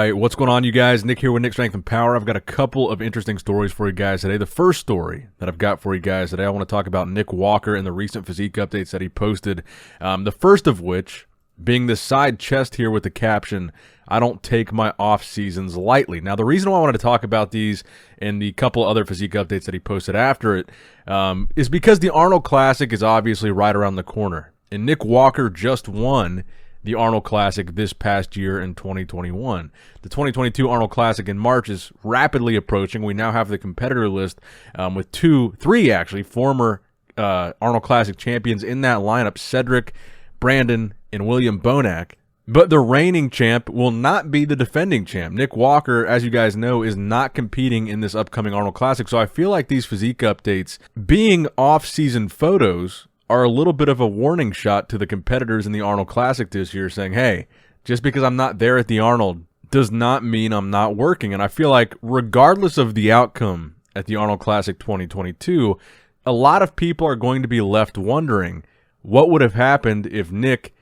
right, what's going on, you guys? Nick here with Nick Strength and Power. I've got a couple of interesting stories for you guys today. The first story that I've got for you guys today, I want to talk about Nick Walker and the recent physique updates that he posted. The first of which being this side chest here with the caption, "I don't take my off seasons lightly." Now, the reason why I wanted to talk about these and the couple other physique updates that he posted after it is because the Arnold Classic is obviously right around the corner. And Nick Walker just won the Arnold Classic this past year in 2021. The 2022 Arnold Classic in March is rapidly approaching. We now have the competitor list with three former Arnold Classic champions in that lineup: Cedric, Brandon, and William Bonac. But the reigning champ will not be the defending champ. Nick Walker, as you guys know, is not competing in this upcoming Arnold Classic. So I feel like these physique updates, being off-season photos, are a little bit of a warning shot to the competitors in the Arnold Classic this year, saying, hey, just because I'm not there at the Arnold does not mean I'm not working. And I feel like regardless of the outcome at the Arnold Classic 2022, a lot of people are going to be left wondering what would have happened if Nick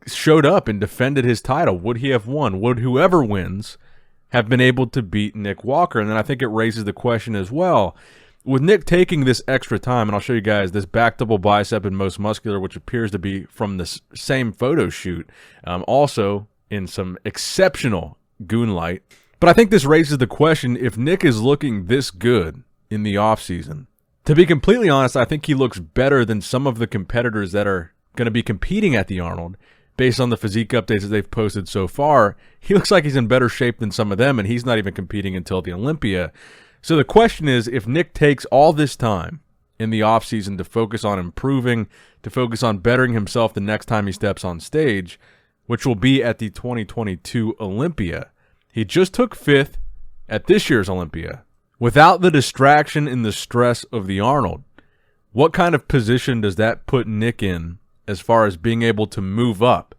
showed up and defended his title. Would he have won? Would whoever wins have been able to beat Nick Walker? And then I think it raises the question as well, with Nick taking this extra time, and I'll show you guys this back double bicep and most muscular, which appears to be from the same photo shoot, also in some exceptional goon light. But I think this raises the question, if Nick is looking this good in the offseason, to be completely honest, I think he looks better than some of the competitors that are going to be competing at the Arnold. Based on the physique updates that they've posted so far, he looks like he's in better shape than some of them, and he's not even competing until the Olympia. So the question is, if Nick takes all this time in the offseason to focus on improving, to focus on bettering himself the next time he steps on stage, which will be at the 2022 Olympia. He just took 5th at this year's Olympia without the distraction and the stress of the Arnold. What kind of position does that put Nick in as far as being able to move up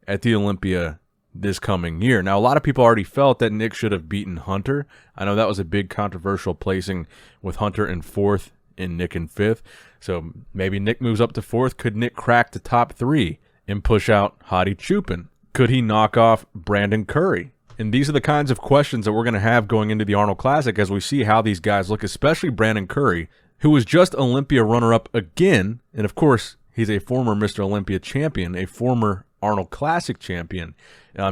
at the Olympia this coming year? Now, a lot of people already felt that Nick should have beaten Hunter. I know that was a big controversial placing with Hunter in 4th and Nick in 5th. So maybe Nick moves up to 4th. Could Nick crack the top 3 and push out Hadi Chupin? Could he knock off Brandon Curry? And these are the kinds of questions that we're going to have going into the Arnold Classic as we see how these guys look, especially Brandon Curry, who was just Olympia runner-up again. And of course, he's a former Mr. Olympia champion, a former Arnold Classic champion.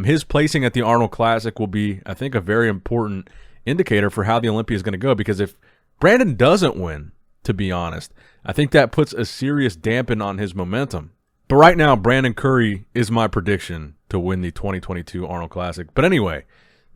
His placing at the Arnold Classic will be, I think, a very important indicator for how the Olympia is going to go, because if Brandon doesn't win, to be honest, I think that puts a serious dampen on his momentum. But right now, Brandon Curry is my prediction to win the 2022 Arnold Classic. But anyway,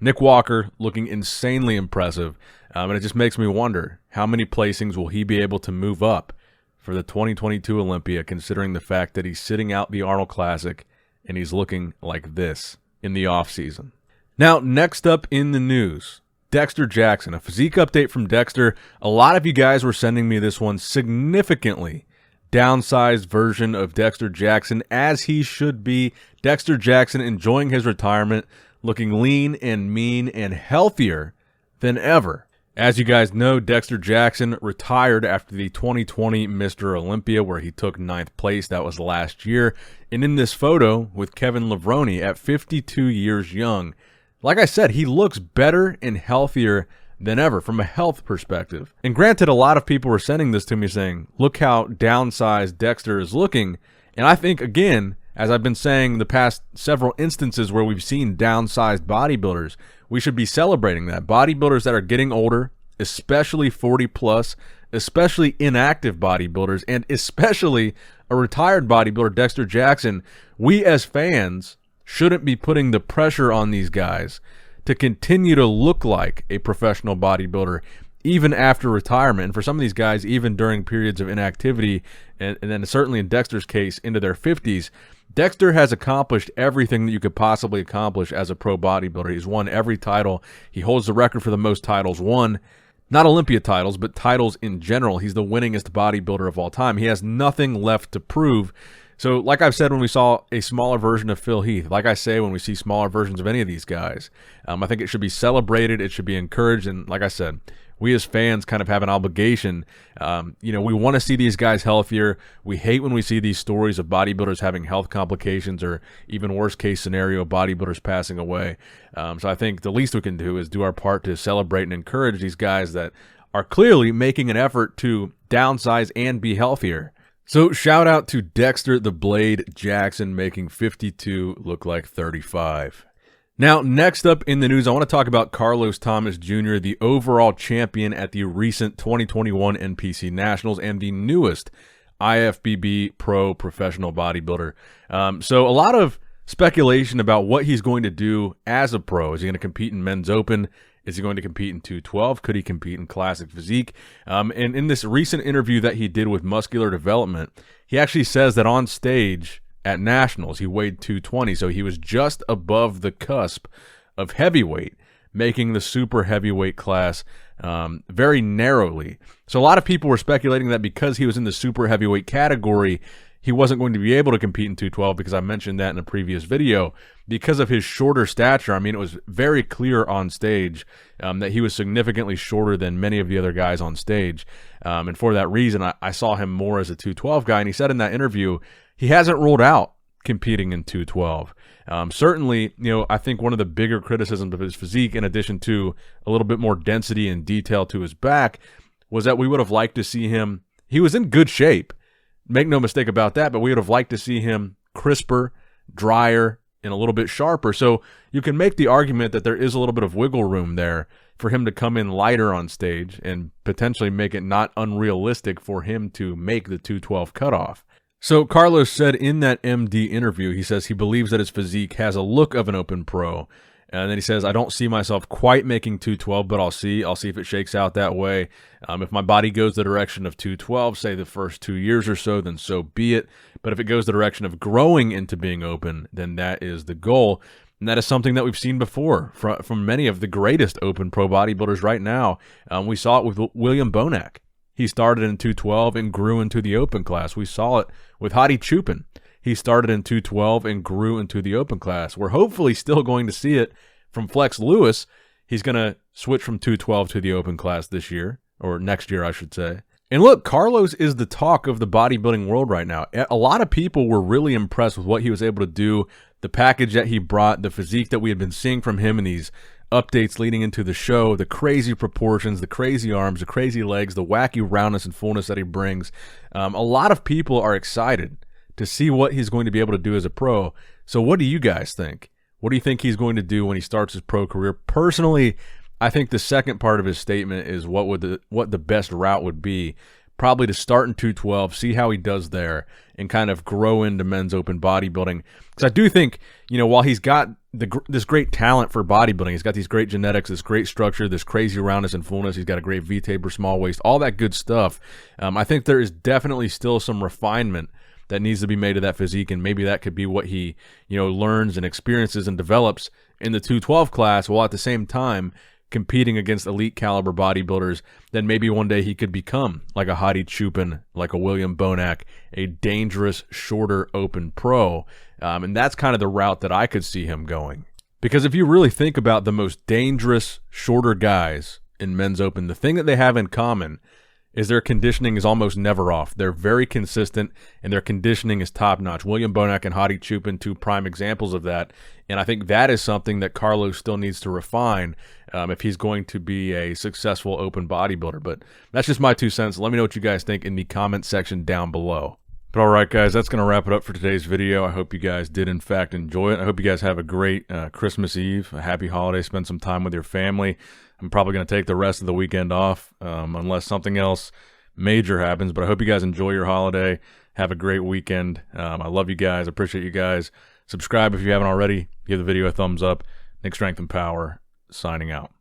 Nick Walker looking insanely impressive, and it just makes me wonder, how many placings will he be able to move up for the 2022 Olympia, considering the fact that he's sitting out the Arnold Classic and he's looking like this in the offseason. Now, next up in the news, Dexter Jackson, a physique update from Dexter. A lot of you guys were sending me this one, significantly downsized version of Dexter Jackson, as he should be. Dexter Jackson enjoying his retirement, looking lean and mean and healthier than ever. As you guys know, Dexter Jackson retired after the 2020 Mr. Olympia, where he took 9th place. That was last year. And in this photo with Kevin Levrone at 52 years young, like I said, he looks better and healthier than ever from a health perspective. And granted, a lot of people were sending this to me saying, look how downsized Dexter is looking. And I think, again, as I've been saying the past several instances where we've seen downsized bodybuilders, we should be celebrating that. Bodybuilders that are getting older, especially 40 plus, especially inactive bodybuilders, and especially a retired bodybuilder, Dexter Jackson, we as fans shouldn't be putting the pressure on these guys to continue to look like a professional bodybuilder even after retirement. And for some of these guys, even during periods of inactivity, and then certainly in Dexter's case, into their 50s, Dexter has accomplished everything that you could possibly accomplish as a pro bodybuilder. He's won every title. He holds the record for the most titles won. Not Olympia titles, but titles in general. He's the winningest bodybuilder of all time. He has nothing left to prove. So like I've said when we saw a smaller version of Phil Heath, like I say when we see smaller versions of any of these guys, I think it should be celebrated. It should be encouraged. And like I said, we as fans kind of have an obligation. We want to see these guys healthier. We hate when we see these stories of bodybuilders having health complications, or even worst case scenario, bodybuilders passing away. So I think the least we can do is do our part to celebrate and encourage these guys that are clearly making an effort to downsize and be healthier. So shout out to Dexter the Blade Jackson, making 52 look like 35. Now, next up in the news, I want to talk about Carlos Thomas Jr., the overall champion at the recent 2021 NPC Nationals and the newest IFBB Pro Professional Bodybuilder. So a lot of speculation about what he's going to do as a pro. Is he going to compete in Men's Open? Is he going to compete in 212? Could he compete in Classic Physique? And in this recent interview that he did with Muscular Development, he actually says that on stage at Nationals, he weighed 220, so he was just above the cusp of heavyweight, making the super heavyweight class very narrowly. So a lot of people were speculating that because he was in the super heavyweight category, he wasn't going to be able to compete in 212, because I mentioned that in a previous video. Because of his shorter stature, I mean, it was very clear on stage that he was significantly shorter than many of the other guys on stage. And for that reason, I saw him more as a 212 guy. And he said in that interview, he hasn't ruled out competing in 212. Certainly, I think one of the bigger criticisms of his physique, in addition to a little bit more density and detail to his back, was that we would have liked to see him. He was in good shape. Make no mistake about that, but we would have liked to see him crisper, drier, and a little bit sharper. So you can make the argument that there is a little bit of wiggle room there for him to come in lighter on stage and potentially make it not unrealistic for him to make the 212 cutoff. So Carlos said in that MD interview, he says he believes that his physique has a look of an open pro. And then he says, I don't see myself quite making 212, but I'll see. I'll see if it shakes out that way. If my body goes the direction of 212, say the first 2 years or so, then so be it. But if it goes the direction of growing into being open, then that is the goal. And that is something that we've seen before from many of the greatest open pro bodybuilders right now. We saw it with William Bonac. He started in 212 and grew into the open class. We saw it with Hadi Chupin. He started in 212 and grew into the open class. We're hopefully still going to see it from Flex Lewis. He's going to switch from 212 to the open class this year, or next year, I should say. And look, Carlos is the talk of the bodybuilding world right now. A lot of people were really impressed with what he was able to do, the package that he brought, the physique that we had been seeing from him in these updates leading into the show, the crazy proportions, the crazy arms, the crazy legs, the wacky roundness and fullness that he brings. A lot of people are excited to see what he's going to be able to do as a pro. So what do you guys think? What do you think he's going to do when he starts his pro career? Personally, I think the second part of his statement is what the best route would be. Probably to start in 212, see how he does there, and kind of grow into Men's Open bodybuilding. Because I do think, while he's got this great talent for bodybuilding, he's got these great genetics, this great structure, this crazy roundness and fullness, he's got a great V-taper, small waist, all that good stuff. I think there is definitely still some refinement that needs to be made of that physique, and maybe that could be what he, learns and experiences and develops in the 212 class, while at the same time competing against elite caliber bodybuilders. Then maybe one day he could become like a Hadi Chupin, like a William Bonac, a dangerous, shorter, open pro. And that's kind of the route that I could see him going. Because if you really think about the most dangerous, shorter guys in Men's Open, the thing that they have in common is their conditioning is almost never off. They're very consistent, and their conditioning is top-notch. William Bonac and Hadi Chupin, two prime examples of that, and I think that is something that Carlos still needs to refine if he's going to be a successful open bodybuilder. But that's just my 2 cents. Let me know what you guys think in the comment section down below. But all right, guys, that's going to wrap it up for today's video. I hope you guys did, in fact, enjoy it. I hope you guys have a great Christmas Eve, a happy holiday, spend some time with your family. I'm probably going to take the rest of the weekend off unless something else major happens. But I hope you guys enjoy your holiday. Have a great weekend. I love you guys. Appreciate you guys. Subscribe if you haven't already. Give the video a thumbs up. Nick Strength and Power, signing out.